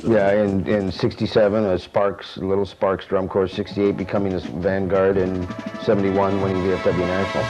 Yeah, in 67, little Sparks drum corps, 68 becoming this Vanguard, and 71 winning VFW National.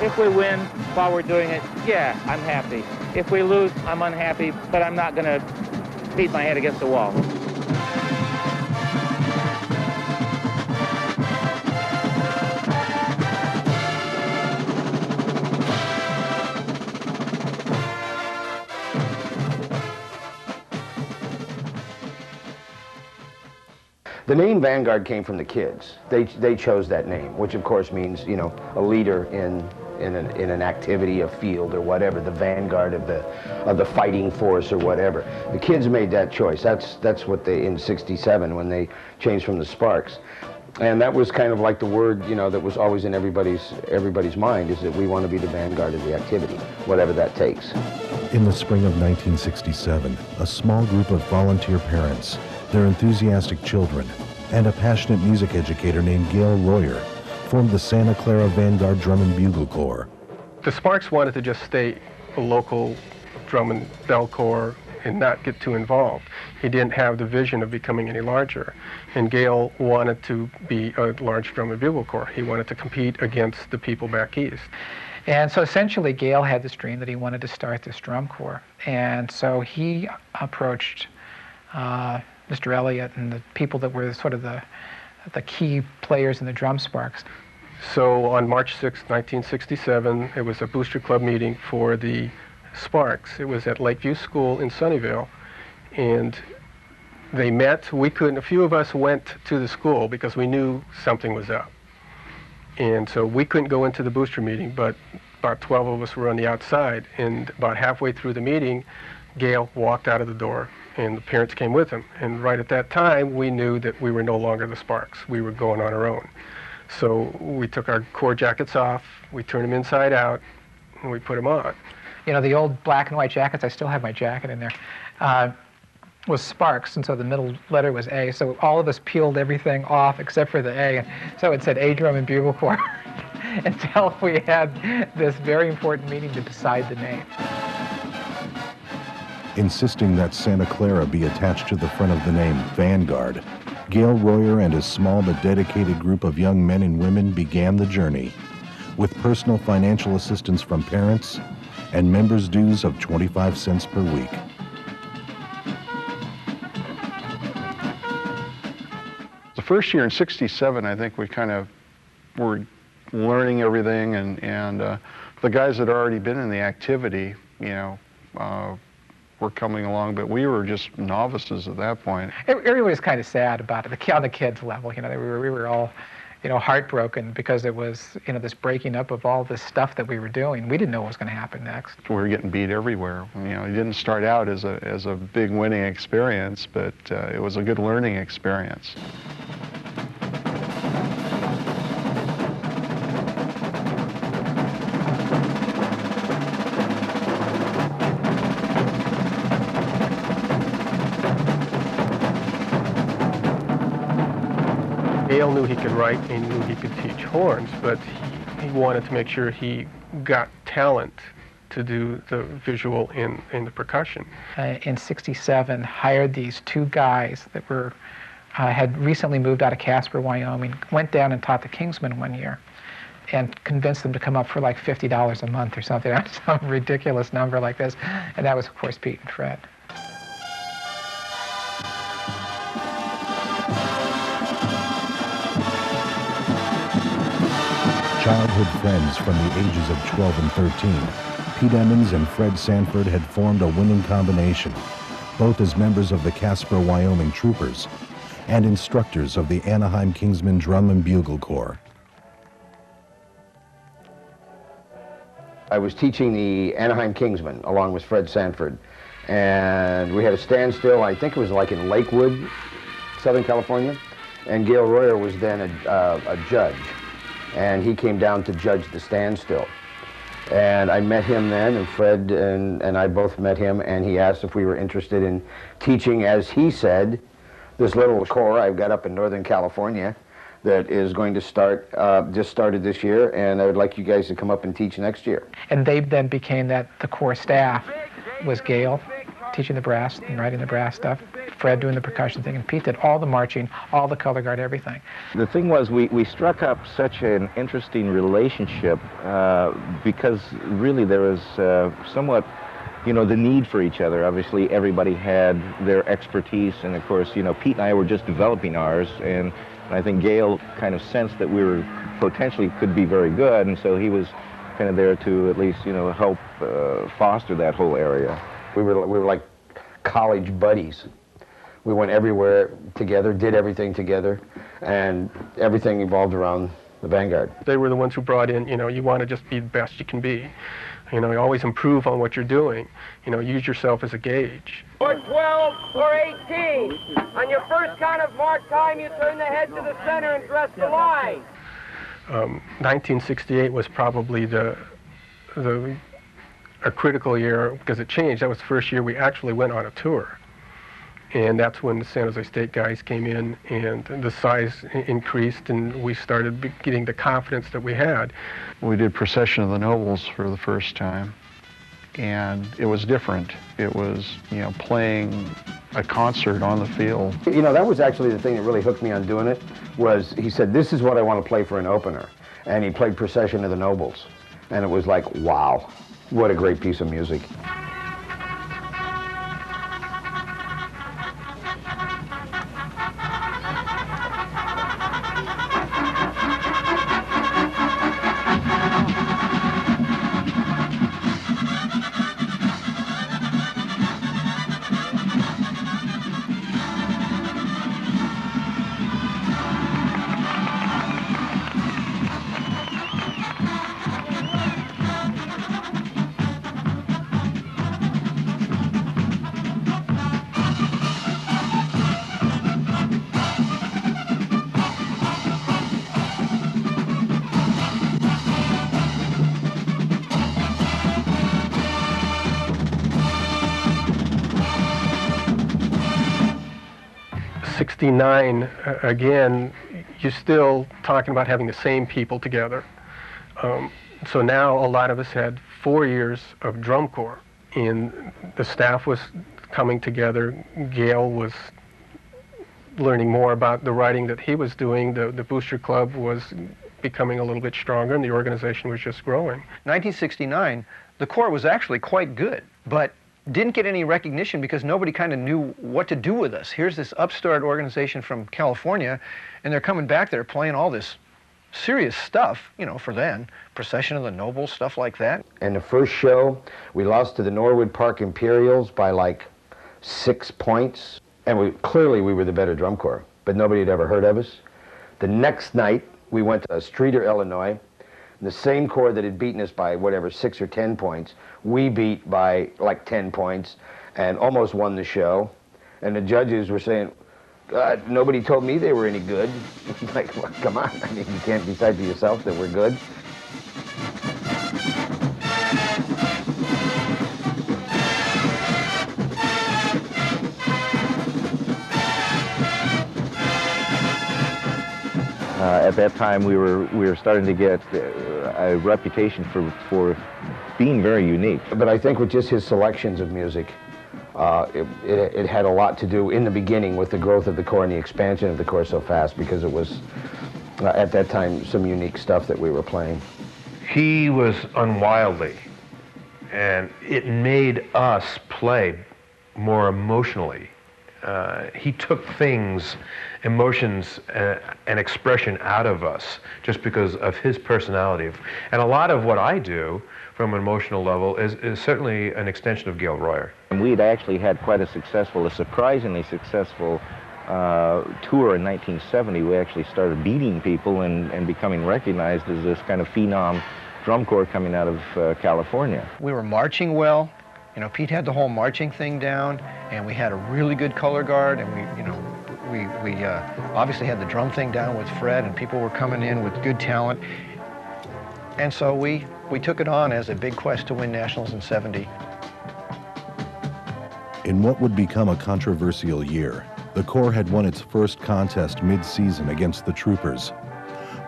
If we win while we're doing it, yeah, I'm happy. If we lose, I'm unhappy, but I'm not going to beat my head against the wall. The name Vanguard came from the kids. They chose that name, which of course means, you know, a leader in an activity, a field, or whatever, the vanguard of the fighting force or whatever. The kids made that choice. That's what they, in 67, when they changed from the Sparks. And that was kind of like the word, you know, that was always in everybody's mind, is that we want to be the vanguard of the activity, whatever that takes. In the spring of 1967, a small group of volunteer parents, their enthusiastic children, and a passionate music educator named Gail Royer formed the Santa Clara Vanguard Drum and Bugle Corps. The Sparks wanted to just stay a local drum and bell corps and not get too involved. He didn't have the vision of becoming any larger. And Gail wanted to be a large drum and bugle corps. He wanted to compete against the people back east. And so essentially Gail had this dream that he wanted to start this drum corps. And so he approached Mr. Elliott and the people that were sort of the key players in the Drum Sparks. So on March 6, 1967, it was a booster club meeting for the Sparks. It was at Lakeview School in Sunnyvale, and they met. A few of us went to the school because we knew something was up. And so we couldn't go into the booster meeting, but about 12 of us were on the outside, and about halfway through the meeting, Gail walked out of the door, and the parents came with him. And right at that time, we knew that we were no longer the Sparks. We were going on our own. So we took our corps jackets off, we turned them inside out, and we put them on. You know, the old black and white jackets, I still have my jacket in there, was Sparks, and so the middle letter was A. So all of us peeled everything off except for the A. And so it said A Drum and Bugle Corps until we had this very important meeting to decide the name. Insisting that Santa Clara be attached to the front of the name Vanguard, Gail Royer and his small but dedicated group of young men and women began the journey with personal financial assistance from parents and members' dues of 25 cents per week. The first year in 67, I think we kind of were learning everything, and the guys that had already been in the activity, you know, were coming along, but we were just novices at that point. Everybody was kind of sad about it, on the kids' level. You know, we were all, you know, heartbroken because it was, you know, this breaking up of all this stuff that we were doing. We didn't know what was going to happen next. We were getting beat everywhere. You know, it didn't start out as a big winning experience, but it was a good learning experience. Gail knew he could write and he knew he could teach horns, but he wanted to make sure he got talent to do the visual and the percussion. In 67, hired these two guys that were, had recently moved out of Casper, Wyoming, went down and taught the Kingsmen one year and convinced them to come up for like $50 a month or something, some ridiculous number like this. And that was, of course, Pete and Fred. Childhood friends from the ages of 12 and 13, Pete Emmons and Fred Sanford had formed a winning combination, both as members of the Casper, Wyoming Troopers and instructors of the Anaheim Kingsmen Drum and Bugle Corps. I was teaching the Anaheim Kingsmen along with Fred Sanford, and we had a standstill, I think it was like in Lakewood, Southern California, and Gail Royer was then a judge. And he came down to judge the standstill. And I met him then, and Fred and I both met him, and he asked if we were interested in teaching, as he said, this little corps I've got up in Northern California, that is going to start, just started this year, and I would like you guys to come up and teach next year. And they then became the core staff was Gail teaching the brass and writing the brass stuff, Fred doing the percussion thing, and Pete did all the marching, all the color guard, everything. The thing was, we struck up such an interesting relationship because really there was somewhat, you know, the need for each other. Obviously, everybody had their expertise, and of course, you know, Pete and I were just developing ours, and I think Gail kind of sensed that we were potentially could be very good, and so he was kind of there to at least, you know, help foster that whole area. We were like college buddies. We went everywhere together, did everything together, and everything evolved around the Vanguard. They were the ones who brought in, you know, you want to just be the best you can be. You know, you always improve on what you're doing. You know, use yourself as a gauge. Or 12 or 18. On your first count of mark time, you turn the head to the center and dress the line. 1968 was probably a critical year because it changed. That was the first year we actually went on a tour. And that's when the San Jose State guys came in and the size increased and we started getting the confidence that we had. We did Procession of the Nobles for the first time, and it was different. It was, you know, playing a concert on the field. You know, that was actually the thing that really hooked me on doing it, was he said, this is what I want to play for an opener. And he played Procession of the Nobles. And it was like, wow, what a great piece of music. '69, again, you're still talking about having the same people together. So now a lot of us had 4 years of drum corps, and the staff was coming together. Gail was learning more about the writing that he was doing. The Booster Club was becoming a little bit stronger, and the organization was just growing. 1969, the Corps was actually quite good, but didn't get any recognition because nobody kind of knew what to do with us. Here's this upstart organization from California, and they're coming back, they're playing all this serious stuff, you know, for then, Procession of the Nobles, stuff like that. And the first show, we lost to the Norwood Park Imperials by like 6 points. And clearly we were the better drum corps, but nobody had ever heard of us. The next night, we went to Streator, Illinois. The same corps that had beaten us by whatever, 6 or 10 points, we beat by like 10 points and almost won the show. And the judges were saying, God, nobody told me they were any good. Like, well, come on, I mean, you can't decide for yourself that we're good. At that time, we were starting to get a reputation for being very unique. But I think with just his selections of music, it had a lot to do in the beginning with the growth of the Corps and the expansion of the Corps so fast, because it was, at that time, some unique stuff that we were playing. He was unwieldy, and it made us play more emotionally. He took things, emotions, and expression out of us just because of his personality. And a lot of what I do from an emotional level is certainly an extension of Gail Royer. And we'd actually had quite a surprisingly successful tour in 1970. We actually started beating people and becoming recognized as this kind of phenom drum corps coming out of California. We were marching well. You know, Pete had the whole marching thing down, and we had a really good color guard, and we obviously had the drum thing down with Fred, and people were coming in with good talent. And so we took it on as a big quest to win nationals in '70. In what would become a controversial year, the the Corps had won its first contest mid-season against the Troopers.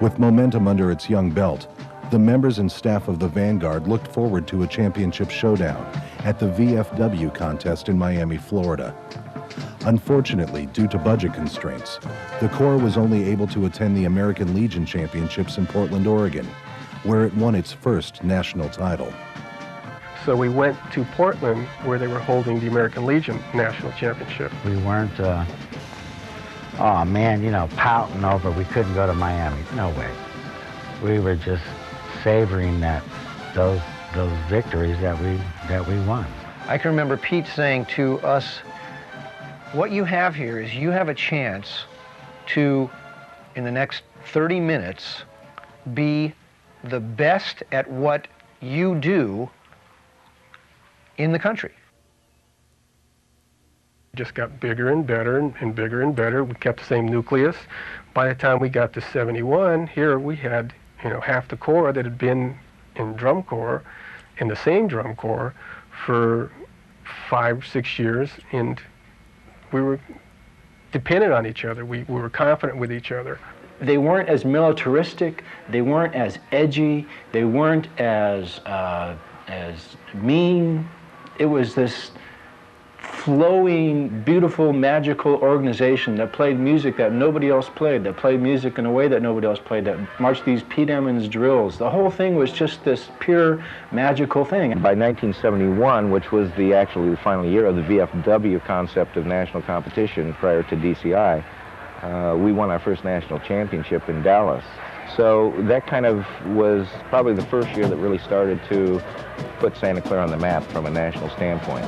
With momentum under its young belt, the members and staff of the Vanguard looked forward to a championship showdown at the VFW contest in Miami, Florida. Unfortunately, due to budget constraints, the Corps was only able to attend the American Legion Championships in Portland, Oregon, where it won its first national title. So we went to Portland, where they were holding the American Legion National Championship. We weren't, oh man, you know, pouting over we couldn't go to Miami. No way. We were just savoring those victories that we won. I can remember Pete saying to us, what you have here is you have a chance to, in the next 30 minutes, be the best at what you do in the country. It just got bigger and better and bigger and better. We kept the same nucleus. By the time we got to 71, here we had, you know, half the Corps that had been in drum corps, in the same drum corps, for 5, 6 years, and we were dependent on each other. We were confident with each other. They weren't as militaristic, they weren't as edgy, they weren't as mean. It was this flowing, beautiful, magical organization that played music that nobody else played, that played music in a way that nobody else played, that marched these Pete Emmons drills. The whole thing was just this pure, magical thing. By 1971, which was actually the final year of the VFW concept of national competition prior to DCI, we won our first national championship in Dallas. So that kind of was probably the first year that really started to put Santa Clara on the map from a national standpoint.